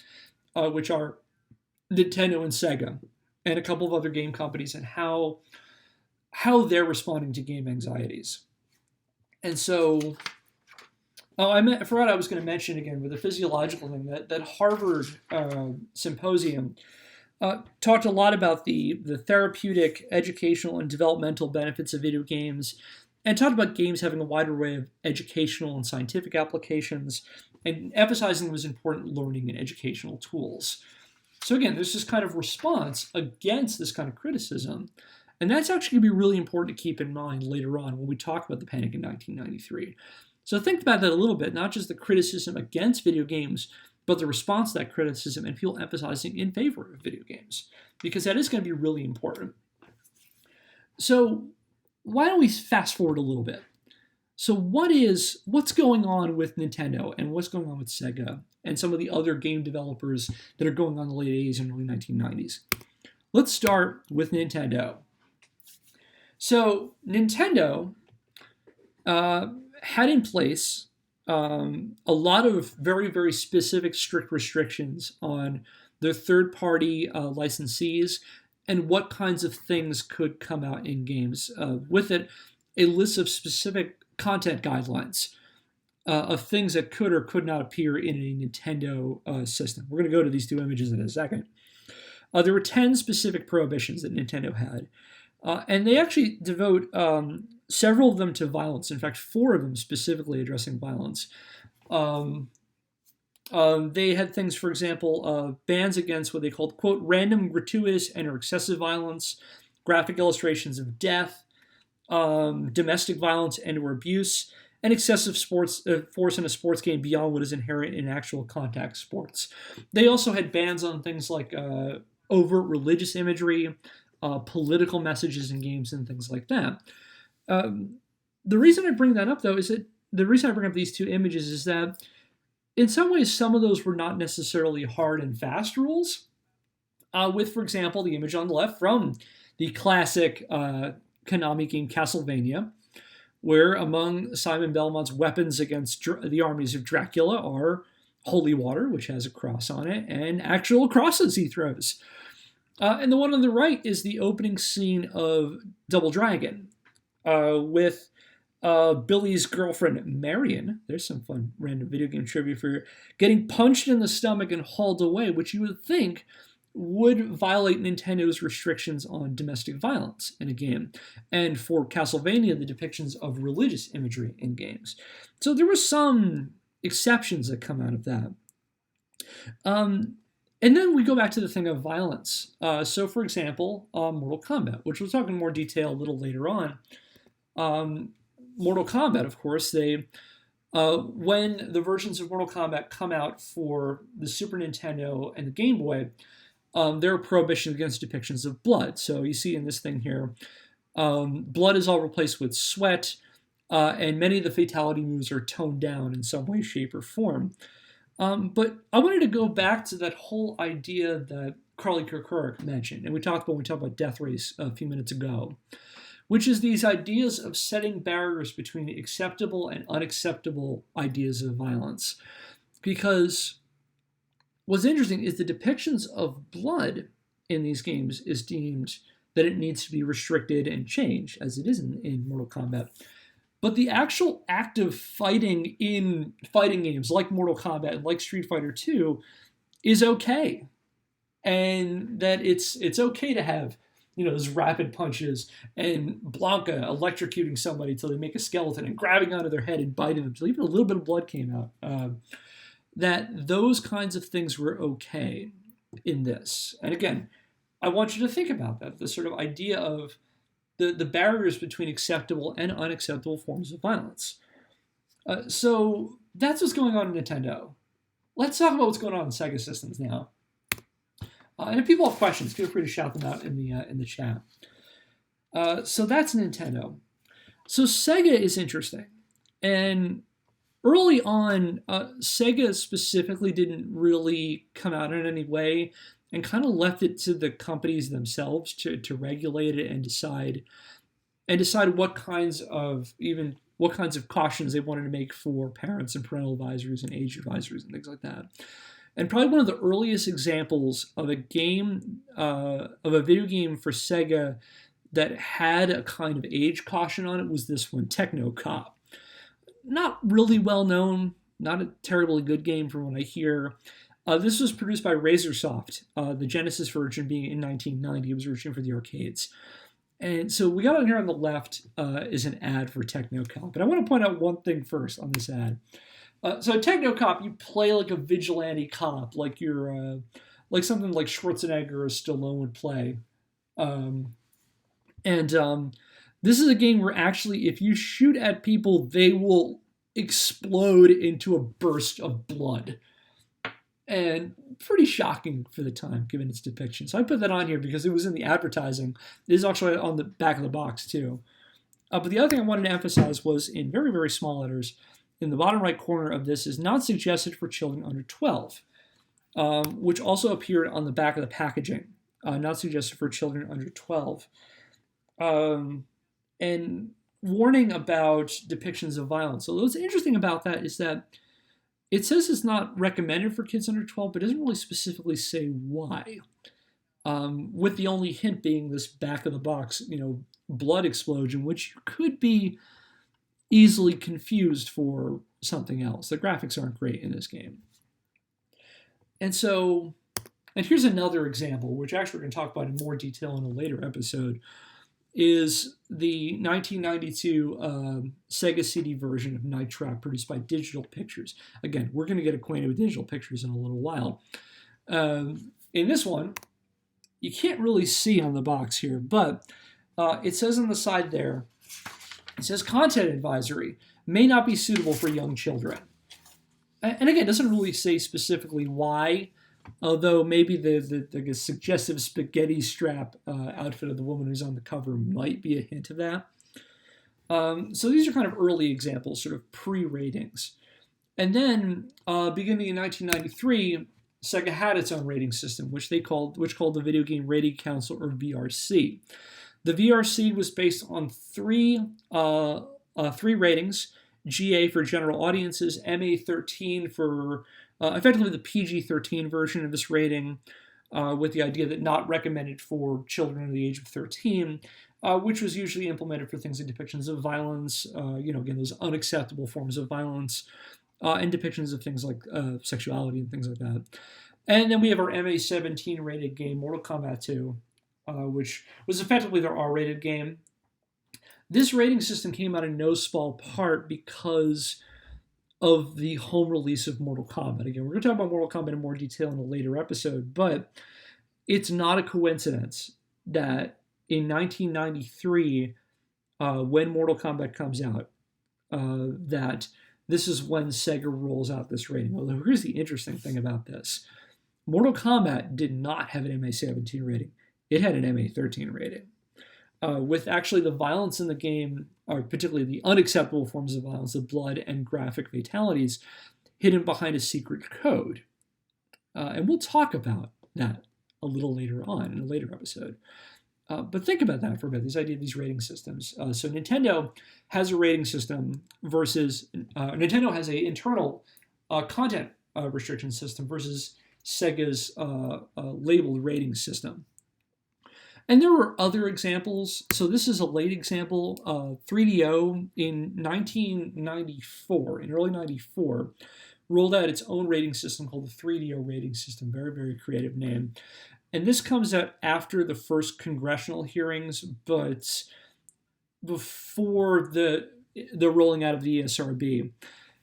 which are Nintendo and Sega, and a couple of other game companies, and how how they're responding to game anxieties. And so, I forgot I was going to mention again with the physiological thing that Harvard symposium talked a lot about the therapeutic, educational, and developmental benefits of video games, and talked about games having a wide array of educational and scientific applications, and emphasizing them as important learning and educational tools. So again, there's this kind of response against this kind of criticism, and that's actually going to be really important to keep in mind later on when we talk about the panic in 1993. So think about that a little bit, not just the criticism against video games, but the response to that criticism and people emphasizing in favor of video games, because that is going to be really important. So why don't we fast forward a little bit? So what's going on with Nintendo and what's going on with Sega and some of the other game developers that are going on in the late 80s and early 1990s? Let's start with Nintendo. So Nintendo had in place a lot of very, very specific, strict restrictions on their third-party licensees and what kinds of things could come out in games. With it, a list of specific content guidelines of things that could or could not appear in a Nintendo system. We're going to go to these two images in a second. There were 10 specific prohibitions that Nintendo had, and they actually devote several of them to violence. In fact, 4 of them specifically addressing violence. They had things, for example, bans against what they called, quote, random, gratuitous, and or excessive violence, graphic illustrations of death, domestic violence and or abuse, and excessive force in a sports game beyond what is inherent in actual contact sports. They also had bans on things like overt religious imagery, political messages in games, and things like that. The reason I bring that up, though, is that the reason I bring up these two images is that in some ways, some of those were not necessarily hard and fast rules. With, for example, the image on the left from the classic Konami game Castlevania, where among Simon Belmont's weapons against the armies of Dracula are holy water, which has a cross on it, and actual crosses he throws. And the one on the right is the opening scene of Double Dragon, with Billy's girlfriend, Marion, there's some fun random video game trivia for you, getting punched in the stomach and hauled away, which you would think would violate Nintendo's restrictions on domestic violence in a game. And for Castlevania, the depictions of religious imagery in games. So there were some exceptions that come out of that. And then we go back to the thing of violence. So for example, Mortal Kombat, which we'll talk in more detail a little later on. Mortal Kombat, of course, they when the versions of Mortal Kombat come out for the Super Nintendo and the Game Boy, there are prohibitions against depictions of blood. So you see in this thing here, blood is all replaced with sweat, and many of the fatality moves are toned down in some way, shape, or form. But I wanted to go back to that whole idea that Carly Kirkconnell mentioned, and we talked about Death Race a few minutes ago, which is these ideas of setting barriers between acceptable and unacceptable ideas of violence. Because what's interesting is the depictions of blood in these games is deemed that it needs to be restricted and changed, as it is in Mortal Kombat. But the actual act of fighting in fighting games like Mortal Kombat and like Street Fighter II is okay. And that it's okay to have, those rapid punches and Blanca electrocuting somebody till they make a skeleton and grabbing onto their head and biting them till even a little bit of blood came out. That those kinds of things were okay in this. And again, I want you to think about that, the sort of idea of the barriers between acceptable and unacceptable forms of violence. So that's what's going on in Nintendo. Let's talk about what's going on in Sega systems now. And if people have questions, feel free to shout them out in the chat. So that's Nintendo. So Sega is interesting. And early on, Sega specifically didn't really come out in any way and kind of left it to the companies themselves to regulate it and decide what kinds of cautions they wanted to make for parents and parental advisories and age advisories and things like that. And probably one of the earliest examples of a video game for Sega that had a kind of age caution on it was this one, Techno Cop. Not really well known, not a terribly good game from what I hear. This was produced by Razorsoft, the Genesis version being in 1990. It was originally for the arcades. And so we got on here on the left is an ad for Techno Cop. And I want to point out one thing first on this ad. So Techno Cop, you play like a vigilante cop, like you're like something like Schwarzenegger or Stallone would play. This is a game where actually, if you shoot at people, they will explode into a burst of blood. And pretty shocking for the time, given its depiction. So I put that on here because it was in the advertising. It is actually on the back of the box, too. But the other thing I wanted to emphasize was in very, very small letters, in the bottom right corner of this is not suggested for children under 12, which also appeared on the back of the packaging. Not suggested for children under 12. And warning about depictions of violence. So what's interesting about that is that it says it's not recommended for kids under 12, but it doesn't really specifically say why. With the only hint being this back of the box, blood explosion, which could be easily confused for something else. The graphics aren't great in this game. And here's another example, which actually we're going to talk about in more detail in a later episode, is the 1992 Sega CD version of Night Trap produced by Digital Pictures. Again, we're going to get acquainted with Digital Pictures in a little while. In this one, you can't really see on the box here, but it says on the side there, it says content advisory, may not be suitable for young children. And again, it doesn't really say specifically why, although maybe the suggestive spaghetti strap outfit of the woman who's on the cover might be a hint of that. So these are kind of early examples, sort of pre-ratings. And then, beginning in 1993, Sega had its own rating system, which called the Video Game Rating Council, or VRC. The VRC was based on three ratings: GA for general audiences, MA13 for effectively the PG-13 version of this rating, with the idea that not recommended for children under the age of 13, which was usually implemented for things like depictions of violence, again, those unacceptable forms of violence, and depictions of things like sexuality and things like that. And then we have our MA17 rated game, Mortal Kombat 2, which was effectively their R-rated game. This rating system came out in no small part because of the home release of Mortal Kombat. Again, we're going to talk about Mortal Kombat in more detail in a later episode, but it's not a coincidence that in 1993, when Mortal Kombat comes out, that this is when Sega rolls out this rating. Although here's the interesting thing about this. Mortal Kombat did not have an MA17 rating. It had an MA13 rating. With actually the violence in the game, or particularly the unacceptable forms of violence, the blood and graphic fatalities, hidden behind a secret code. And we'll talk about that a little later on in a later episode. But think about that for a bit, this idea of these rating systems. So Nintendo has a rating system versus, Nintendo has an internal content restriction system versus Sega's labeled rating system. And there were other examples. So this is a late example. 3DO in 1994, in early 94, rolled out its own rating system called the 3DO rating system. Very, very creative name. And this comes out after the first congressional hearings, but before the rolling out of the ESRB.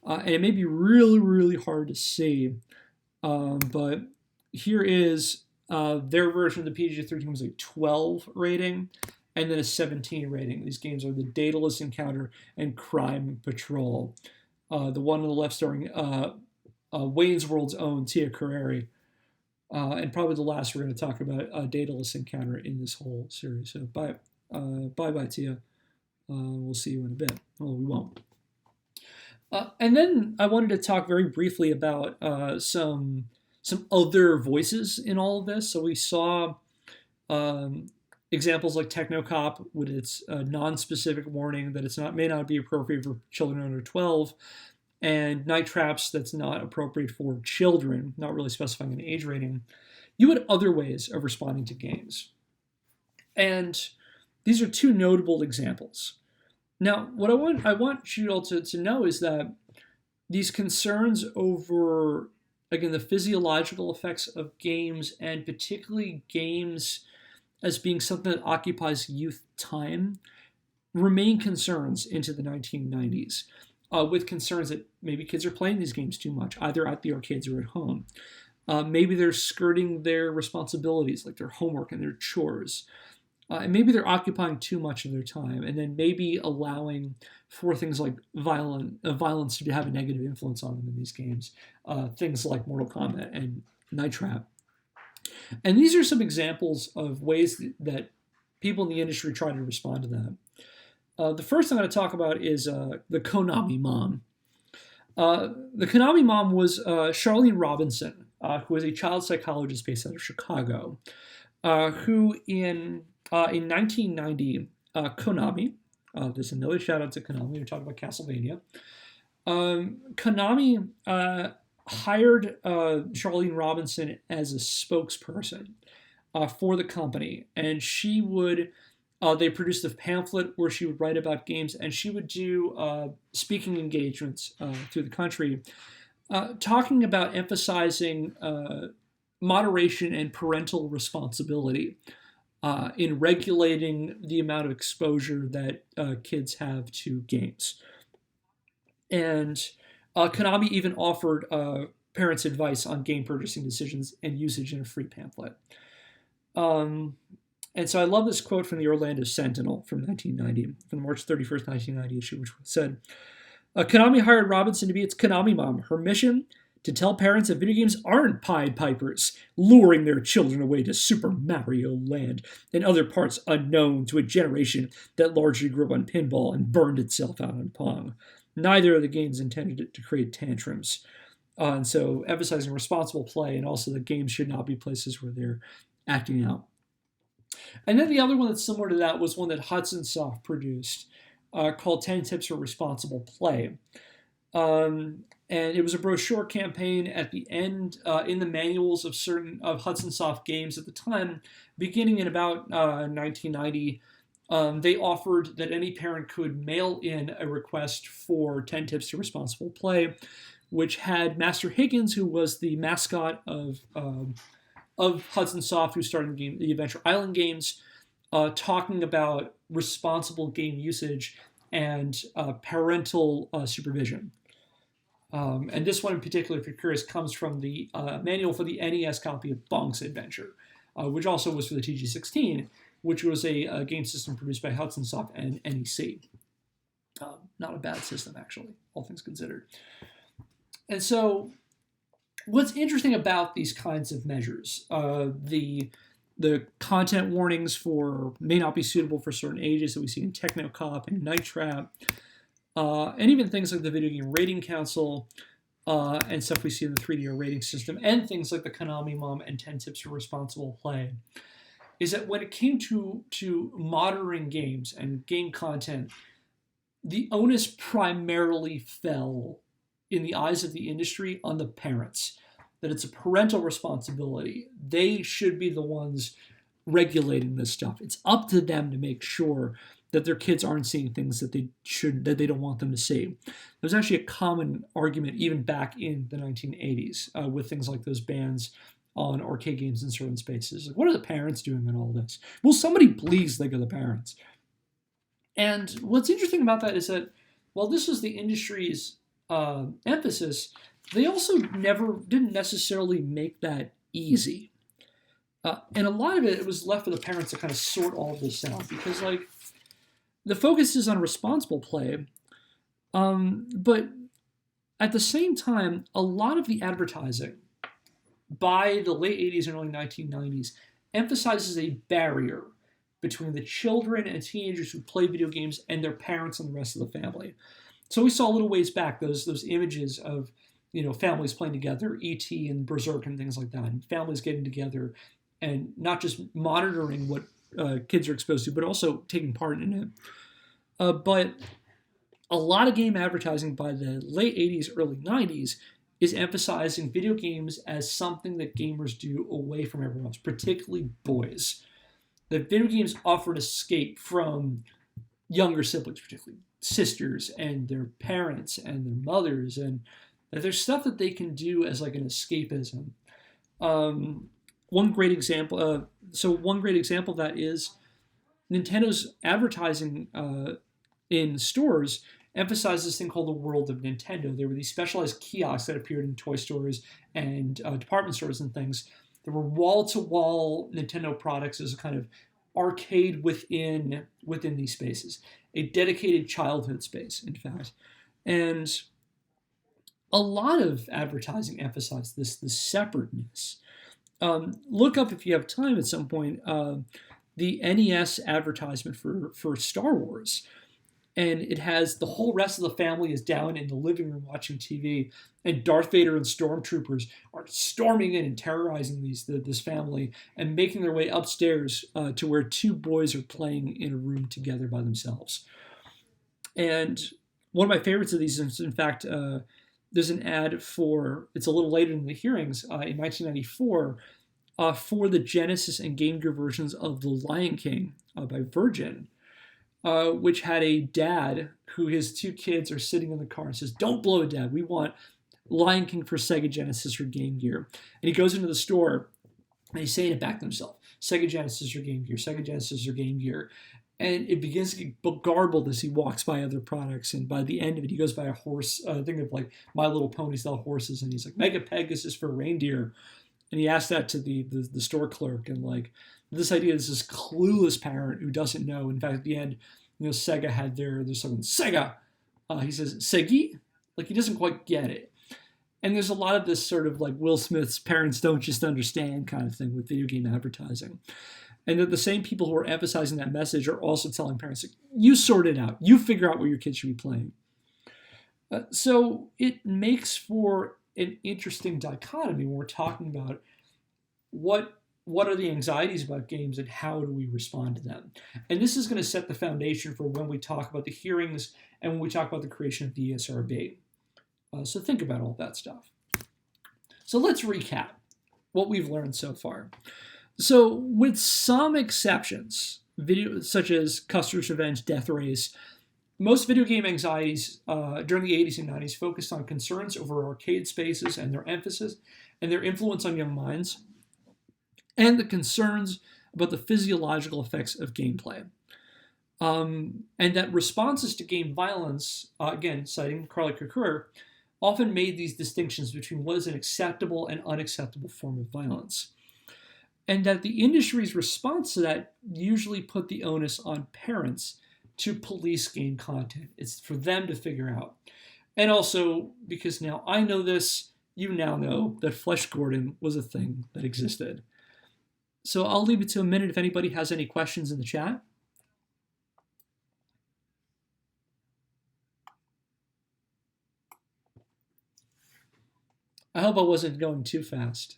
And it may be really, really hard to see, but here is their version of the PG-13 was a 12 rating, and then a 17 rating. These games are The Daedalus Encounter and Crime Patrol. The one on the left starring Wayne's World's own Tia Carrere. And probably the last we're going to talk about Daedalus Encounter in this whole series. So bye Tia. We'll see you in a bit. Well, we won't. And then I wanted to talk very briefly about some other voices in all of this. So we saw examples like Technocop with its non-specific warning that it's may not be appropriate for children under 12, and Night Traps that's not appropriate for children, not really specifying an age rating. You had other ways of responding to games. And These are two notable examples. Now, what I want you all to know is that these concerns over, again, the physiological effects of games, and particularly games as being something that occupies youth time, remain concerns into the 1990s, with concerns that maybe kids are playing these games too much, either at the arcades or at home. Maybe they're skirting their responsibilities, like their homework and their chores. And maybe they're occupying too much of their time, and then maybe allowing for things like violence to have a negative influence on them in these games. Things like Mortal Kombat and Night Trap. And these are some examples of ways that people in the industry try to respond to that. The first I'm going to talk about is the Konami mom. The Konami mom was Charlene Robinson, who was a child psychologist based out of Chicago, who in 1990, Konami, there's another shout out to Konami, we're talking about Castlevania. Konami hired Charlene Robinson as a spokesperson for the company, and she would, they produced a pamphlet where she would write about games, and she would do speaking engagements through the country, talking about emphasizing moderation and parental responsibility in regulating the amount of exposure that kids have to games. And Konami even offered parents advice on game purchasing decisions and usage in a free pamphlet. And so I love this quote from the Orlando Sentinel from 1990, from the March 31st, 1990 issue, which said, Konami hired Robinson to be its Konami mom. Her mission? To tell parents that video games aren't Pied Pipers, luring their children away to Super Mario Land and other parts unknown to a generation that largely grew up on pinball and burned itself out on Pong. Neither of the games intended to create tantrums. And so emphasizing responsible play, and also that games should not be places where they're acting out. And then the other one that's similar to that was one that Hudson Soft produced, called 10 Tips for Responsible Play. And it was a brochure campaign at the end in the manuals of certain of Hudson Soft games at the time, beginning in about 1990. They offered that any parent could mail in a request for 10 Tips to Responsible Play, which had Master Higgins, who was the mascot of Hudson Soft, who started the Adventure Island games, talking about responsible game usage and parental supervision. And this one in particular, if you're curious, comes from the manual for the NES copy of Bonk's Adventure, which also was for the TG16, which was a game system produced by Hudson Soft and NEC. Not a bad system, actually, all things considered. And so what's interesting about these kinds of measures, the content warnings for may not be suitable for certain ages that we see in Techno Cop and Night Trap, and even things like the Video Game Rating Council and stuff we see in the 3DO rating system, and things like the Konami Mom and 10 Tips for Responsible Play, is that when it came to monitoring games and game content, the onus primarily fell, in the eyes of the industry, on the parents. That it's a parental responsibility. They should be the ones regulating this stuff. It's up to them to make sure that their kids aren't seeing things that they don't want them to see. There was actually a common argument even back in the 1980s with things like those bans on arcade games in certain spaces. Like, what are the parents doing in all this? Will somebody please think of the parents? And what's interesting about that is that while this was the industry's emphasis, they also didn't necessarily make that easy. And a lot of it was left for the parents to kind of sort all of this out, because like the focus is on responsible play, but at the same time, a lot of the advertising by the late 80s and early 1990s emphasizes a barrier between the children and teenagers who play video games and their parents and the rest of the family. So we saw a little ways back those images of, you know, families playing together, E.T. and Berserk and things like that, and families getting together and not just monitoring what kids are exposed to, but also taking part in it. But a lot of game advertising by the late 80s, early 90s is emphasizing video games as something that gamers do away from everyone else, particularly boys. that video games offer an escape from younger siblings, particularly sisters and their parents and their mothers, and that there's stuff that they can do as like an escapism. Um, one great example. One great example of that is Nintendo's advertising in stores emphasized this thing called the World of Nintendo. There were these specialized kiosks that appeared in toy stores and department stores and things. There were wall-to-wall Nintendo products as a kind of arcade within these spaces, a dedicated childhood space, in fact. And a lot of advertising emphasized this separateness. Look up, if you have time at some point, the NES advertisement for Star Wars. And it has the whole rest of the family is down in the living room watching TV, and Darth Vader and stormtroopers are storming in and terrorizing this family and making their way upstairs to where two boys are playing in a room together by themselves. And one of my favorites of these is, in fact, there's an ad for, it's a little later in the hearings, in 1994, for the Genesis and Game Gear versions of The Lion King by Virgin. Which had a dad who his two kids are sitting in the car and says, "Don't blow it, Dad. We want Lion King for Sega Genesis or Game Gear." And he goes into the store and he's saying it back to himself, "Sega Genesis or Game Gear, Sega Genesis or Game Gear." And it begins to get garbled as he walks by other products. And by the end of it, he goes by a horse, think of like My Little Pony style horses. And he's like, "Mega Pegasus for reindeer." And he asked that to the store clerk. And like, this idea is this clueless parent who doesn't know. In fact, at the end, Sega had there's something, Sega. He says, "Segi?" Like, he doesn't quite get it. And there's a lot of this sort of like Will Smith's parents don't just understand kind of thing with video game advertising. And that the same people who are emphasizing that message are also telling parents, like, you sort it out. You figure out what your kids should be playing. So it makes for an interesting dichotomy when we're talking about what are the anxieties about games and how do we respond to them. And this is going to set the foundation for when we talk about the hearings and when we talk about the creation of the ESRB. So think about all that stuff. So let's recap what we've learned so far. So with some exceptions, such as Custer's Revenge, Death Race, most video game anxieties during the 80s and 90s focused on concerns over arcade spaces and their emphasis and their influence on young minds, and the concerns about the physiological effects of gameplay. And that responses to game violence, again, citing Carly Kukura, often made these distinctions between what is an acceptable and unacceptable form of violence. And that the industry's response to that usually put the onus on parents to police game content. It's for them to figure out. And also, because now I know this, you now know that Flesh Gordon was a thing that existed. So I'll leave it to a minute if anybody has any questions in the chat. I hope I wasn't going too fast.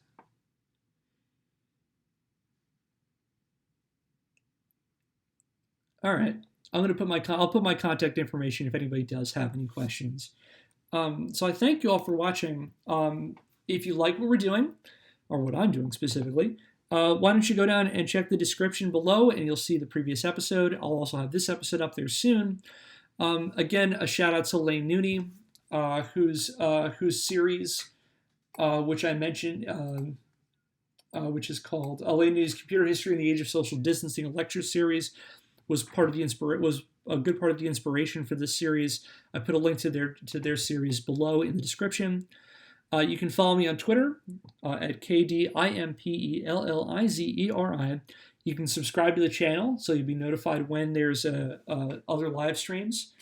All right, I'll put my contact information if anybody does have any questions. So I thank you all for watching. If you like what we're doing, or what I'm doing specifically, why don't you go down and check the description below and you'll see the previous episode. I'll also have this episode up there soon. Again, a shout out to Lane Nooney, whose series, which I mentioned, which is called Lane Nooney's Computer History in the Age of Social Distancing, a lecture series, was a good part of the inspiration for this series. I put a link to their series below in the description. You can follow me on Twitter at KDIMPELLIZERI. You can subscribe to the channel so you'll be notified when there's other live streams.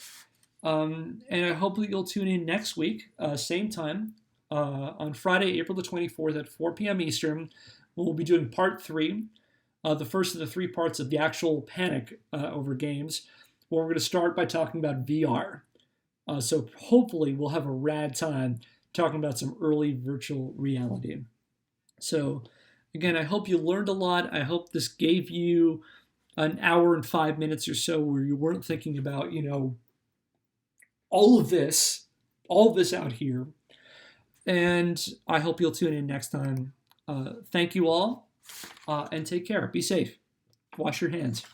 And I hope that you'll tune in next week, same time, on Friday, April the 24th at 4 p.m. Eastern. We'll be doing part 3, the first of the 3 parts of the actual panic over games, where we're going to start by talking about VR. So hopefully we'll have a rad time talking about some early virtual reality. So again, I hope you learned a lot. I hope this gave you an hour and 5 minutes or so where you weren't thinking about, all of this out here. And I hope you'll tune in next time. Thank you all, and take care. Be safe. wash your hands.